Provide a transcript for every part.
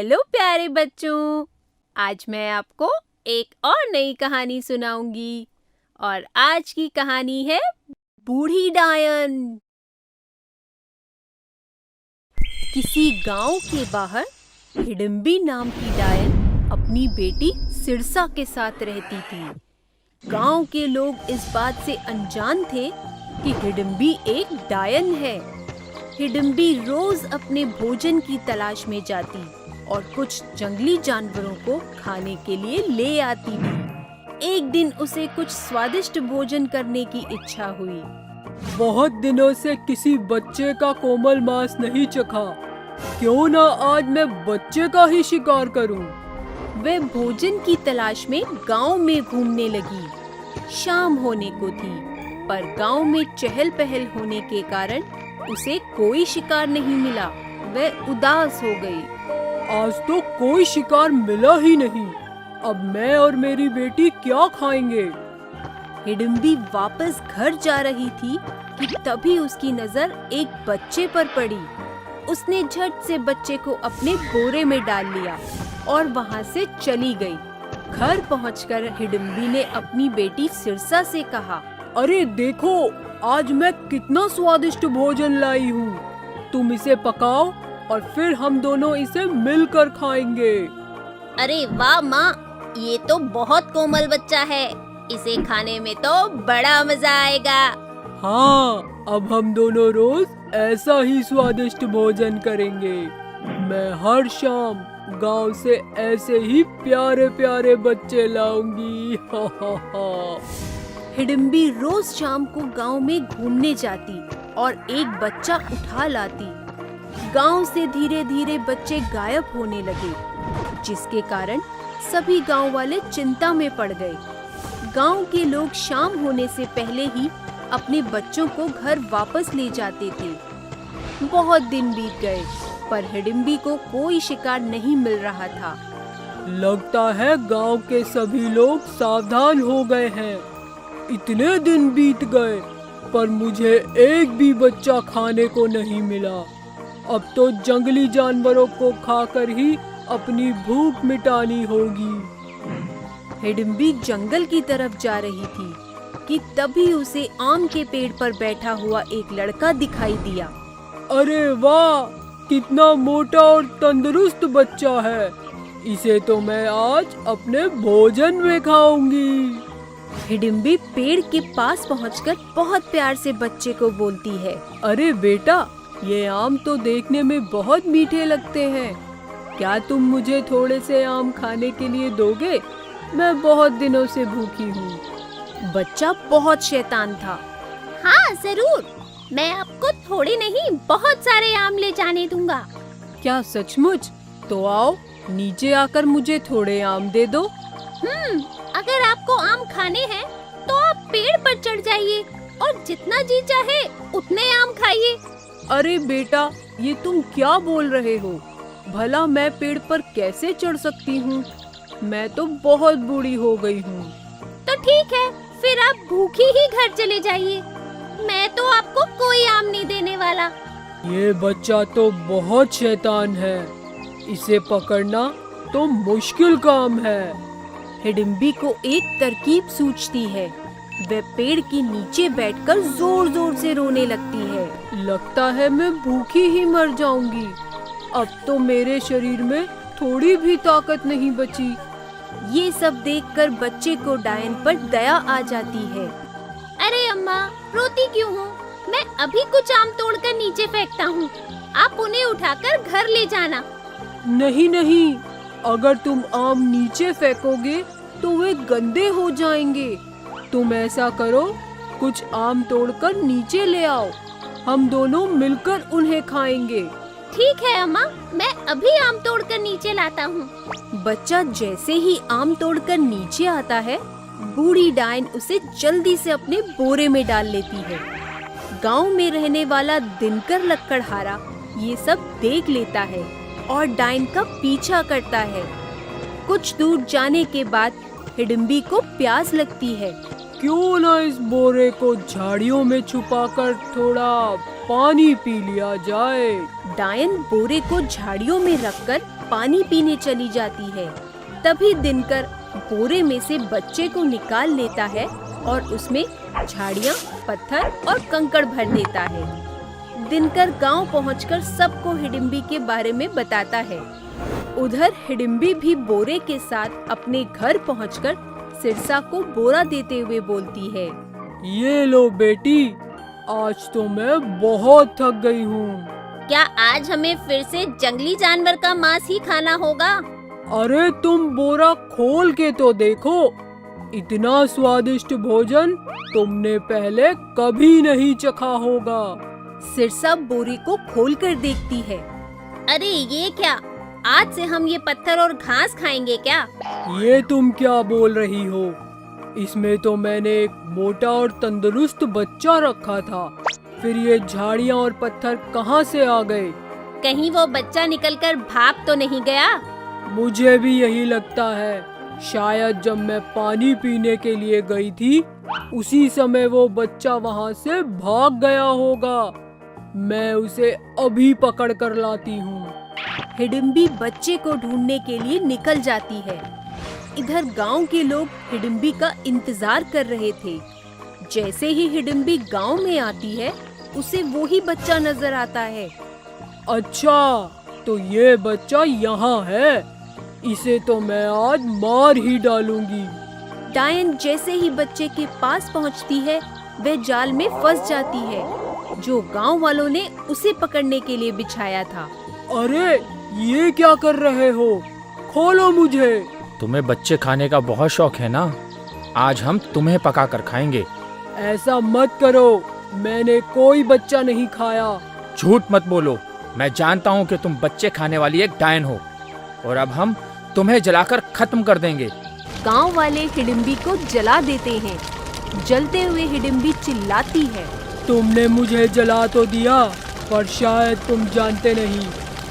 Hello प्यारे बच्चों, आज मैं आपको एक और नई कहानी सुनाऊंगी और आज की कहानी है बूढ़ी डायन। किसी गांव के बाहर हिडिंबी नाम की डायन अपनी बेटी सिरसा के साथ रहती थी। गांव के लोग इस बात से अनजान थे कि हिडिंबी एक डायन है। हिडिंबी रोज अपने भोजन की तलाश में जाती और कुछ जंगली जानवरों को खाने के लिए ले आती भी। एक दिन उसे कुछ स्वादिष्ट भोजन करने की इच्छा हुई। बहुत दिनों से किसी बच्चे का कोमल मांस नहीं चखा, क्यों ना आज मैं बच्चे का ही शिकार करूं। वह भोजन की तलाश में गांव में घूमने लगी। शाम होने को थी, पर गांव में चहल पहल होने के कारण उसे कोई शिकार नहीं मिला। वह उदास हो गई। आज तो कोई शिकार मिला ही नहीं, अब मैं और मेरी बेटी क्या खाएंगे। हिडिंबी वापस घर जा रही थी कि तभी उसकी नजर एक बच्चे पर पड़ी। उसने झट से बच्चे को अपने बोरे में डाल लिया और वहां से चली गई। घर पहुंचकर हिडिंबी ने अपनी बेटी सिरसा से कहा, अरे देखो, आज मैं कितना स्वादिष्ट भोजन लाई हूँ। तुम इसे पकाओ और फिर हम दोनों इसे मिलकर खाएंगे। अरे वाह माँ, ये तो बहुत कोमल बच्चा है। इसे खाने में तो बड़ा मजा आएगा। हाँ, अब हम दोनों रोज ऐसा ही स्वादिष्ट भोजन करेंगे। मैं हर शाम गांव से ऐसे ही प्यारे प्यारे बच्चे लाऊंगी। हा हा हा। हिडिंबी रोज शाम को गांव में घूमने जाती और एक बच्चा उठा लाती। गांव से धीरे धीरे बच्चे गायब होने लगे, जिसके कारण सभी गांव वाले चिंता में पड़ गए। गांव के लोग शाम होने से पहले ही अपने बच्चों को घर वापस ले जाते थे। बहुत दिन बीत गए, पर हिडिंबी को कोई शिकार नहीं मिल रहा था। लगता है गांव के सभी लोग सावधान हो गए हैं। इतने दिन बीत गए, पर मुझे एक भी बच्चा खाने को नहीं मिला। अब तो जंगली जानवरों को खाकर ही अपनी भूख मिटानी होगी। हिडिंबी जंगल की तरफ जा रही थी कि तभी उसे आम के पेड़ पर बैठा हुआ एक लड़का दिखाई दिया। अरे वाह, कितना मोटा और तंदुरुस्त बच्चा है। इसे तो मैं आज अपने भोजन में खाऊंगी। हिडिंबी पेड़ के पास पहुंचकर बहुत प्यार से बच्चे को बोलती है, अरे बेटा, ये आम तो देखने में बहुत मीठे लगते हैं। क्या तुम मुझे थोड़े से आम खाने के लिए दोगे? मैं बहुत दिनों से भूखी हूँ। बच्चा बहुत शैतान था। हाँ जरूर, मैं आपको थोड़े नहीं बहुत सारे आम ले जाने दूंगा। क्या सचमुच? तो आओ, नीचे आकर मुझे थोड़े आम दे दो। अगर आपको आम खाने हैं तो आप पेड़ पर चढ़ जाइए और जितना जी चाहे उतने आम खाइए। अरे बेटा, ये तुम क्या बोल रहे हो? भला मैं पेड़ पर कैसे चढ़ सकती हूँ? मैं तो बहुत बूढ़ी हो गई हूँ। तो ठीक है, फिर आप भूखी ही घर चले जाइए। मैं तो आपको कोई आम नहीं देने वाला। ये बच्चा तो बहुत शैतान है। इसे पकड़ना तो मुश्किल काम है। हिडिंबी को एक तरकीब सूझती है। वह पेड़ के नीचे बैठकर जोर जोर से रोने लगती है। लगता है मैं भूखी ही मर जाऊंगी। अब तो मेरे शरीर में थोड़ी भी ताकत नहीं बची। ये सब देखकर बच्चे को डायन पर दया आ जाती है। अरे अम्मा, रोती क्यों हो? मैं अभी कुछ आम तोड़कर नीचे फेंकता हूँ। आप उन्हें उठाकर घर ले जाना। नहीं नहीं, अगर तुम आम नीचे फेंकोगे तो वे गंदे हो जाएंगे। तुम ऐसा करो, कुछ आम तोड़कर नीचे ले आओ। हम दोनों मिलकर उन्हें खाएंगे। ठीक है अम्मा, मैं अभी आम तोड़कर नीचे लाता हूँ। बच्चा जैसे ही आम तोड़कर नीचे आता है, बूढ़ी डायन उसे जल्दी से अपने बोरे में डाल लेती है। गांव में रहने वाला दिनकर लक्कड़हारा ये सब देख लेता है और डायन का पीछा करता है। कुछ दूर जाने के बाद हिडिंबी को प्यास लगती है। क्यों ना इस बोरे को झाड़ियों में छुपाकर थोड़ा पानी पी लिया जाए। डायन बोरे को झाड़ियों में रखकर पानी पीने चली जाती है। तभी दिनकर बोरे में से बच्चे को निकाल लेता है और उसमें झाड़ियाँ, पत्थर और कंकड़ भर देता है। दिनकर गांव पहुंचकर सबको हिडिंबी के बारे में बताता है। उधर हिडिंबी भी बोरे के साथ अपने घर पहुंचकर सिरसा को बोरा देते हुए बोलती है, ये लो बेटी, आज तो मैं बहुत थक गई हूँ। क्या आज हमें फिर से जंगली जानवर का मांस ही खाना होगा? अरे तुम बोरा खोल के तो देखो, इतना स्वादिष्ट भोजन तुमने पहले कभी नहीं चखा होगा। सिरसा बोरे को खोलकर देखती है। अरे ये क्या, आज से हम ये पत्थर और घास खाएंगे क्या? ये तुम क्या बोल रही हो? इसमें तो मैंने एक मोटा और तंदुरुस्त बच्चा रखा था, फिर ये झाड़ियाँ और पत्थर कहाँ से आ गए? कहीं वो बच्चा निकलकर भाग तो नहीं गया? मुझे भी यही लगता है। शायद जब मैं पानी पीने के लिए गई थी, उसी समय वो बच्चा वहाँ से भाग गया होगा। मैं उसे अभी पकड़ कर लाती हूँ। हिडिंबी बच्चे को ढूंढने के लिए निकल जाती है। इधर गांव के लोग हिडिंबी का इंतजार कर रहे थे। जैसे ही हिडिंबी गांव में आती है, उसे वो ही बच्चा नजर आता है। अच्छा, तो ये बच्चा यहाँ है। इसे तो मैं आज मार ही डालूंगी। डायन जैसे ही बच्चे के पास पहुंचती है, वह जाल में फंस जाती है, जो गांव वालों ने उसे पकड़ने के लिए बिछाया था। अरे ये क्या कर रहे हो? खोलो मुझे। तुम्हें बच्चे खाने का बहुत शौक है ना? आज हम तुम्हें पका कर खाएंगे। ऐसा मत करो, मैंने कोई बच्चा नहीं खाया। झूठ मत बोलो, मैं जानता हूँ कि तुम बच्चे खाने वाली एक डायन हो, और अब हम तुम्हें जलाकर खत्म कर देंगे। गांव वाले हिडिंबी को जला देते हैं। जलते हुए हिडिंबी चिल्लाती है, तुमने मुझे जला तो दिया, पर शायद तुम जानते नहीं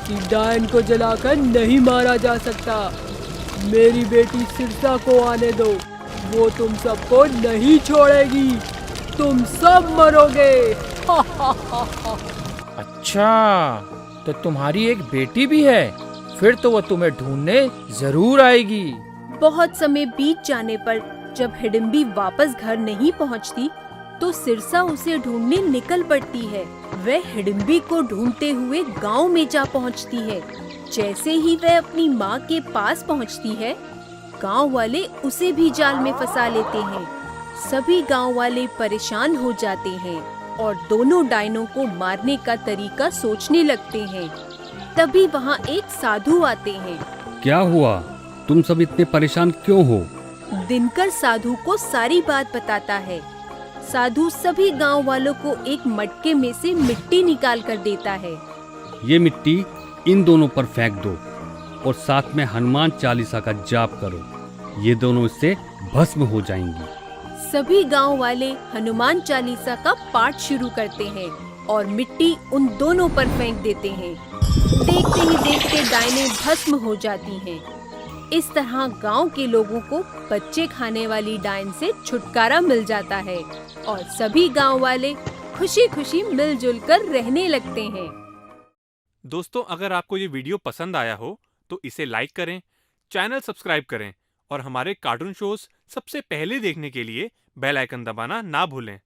कि डायन को जलाकर नहीं मारा जा सकता। मेरी बेटी सिरसा को आने दो, वो तुम सबको नहीं छोड़ेगी। तुम सब मरोगे। अच्छा, तो तुम्हारी एक बेटी भी है? फिर तो वो तुम्हें ढूंढने जरूर आएगी। बहुत समय बीत जाने पर जब हिडिंबी वापस घर नहीं पहुंचती, तो सिरसा उसे ढूंढने निकल पड़ती है। वह हिडिंबी को ढूंढते हुए गांव में जा पहुंचती है। जैसे ही वह अपनी माँ के पास पहुंचती है, गांव वाले उसे भी जाल में फंसा लेते हैं। सभी गांव वाले परेशान हो जाते हैं और दोनों डायनों को मारने का तरीका सोचने लगते हैं। तभी वहाँ एक साधु आते हैं। क्या हुआ? तुम सब इतने परेशान क्यों हो? दिनकर साधु को सारी बात बताता है। साधु सभी गांव वालों को एक मटके में से मिट्टी निकाल कर देता है। ये मिट्टी इन दोनों पर फेंक दो और साथ में हनुमान चालीसा का जाप करो। ये दोनों इससे भस्म हो जाएंगी। सभी गांव वाले हनुमान चालीसा का पाठ शुरू करते हैं और मिट्टी उन दोनों पर फेंक देते हैं। देखते ही देखते डायनें भस्म हो जाती हैं। इस तरह गांव के लोगों को बच्चे खाने वाली डायन से छुटकारा मिल जाता है और सभी गांव वाले खुशी खुशी मिलजुल कर रहने लगते हैं। दोस्तों, अगर आपको ये वीडियो पसंद आया हो तो इसे लाइक करें, चैनल सब्सक्राइब करें और हमारे कार्टून शोज सबसे पहले देखने के लिए बेल आइकन दबाना ना भूलें।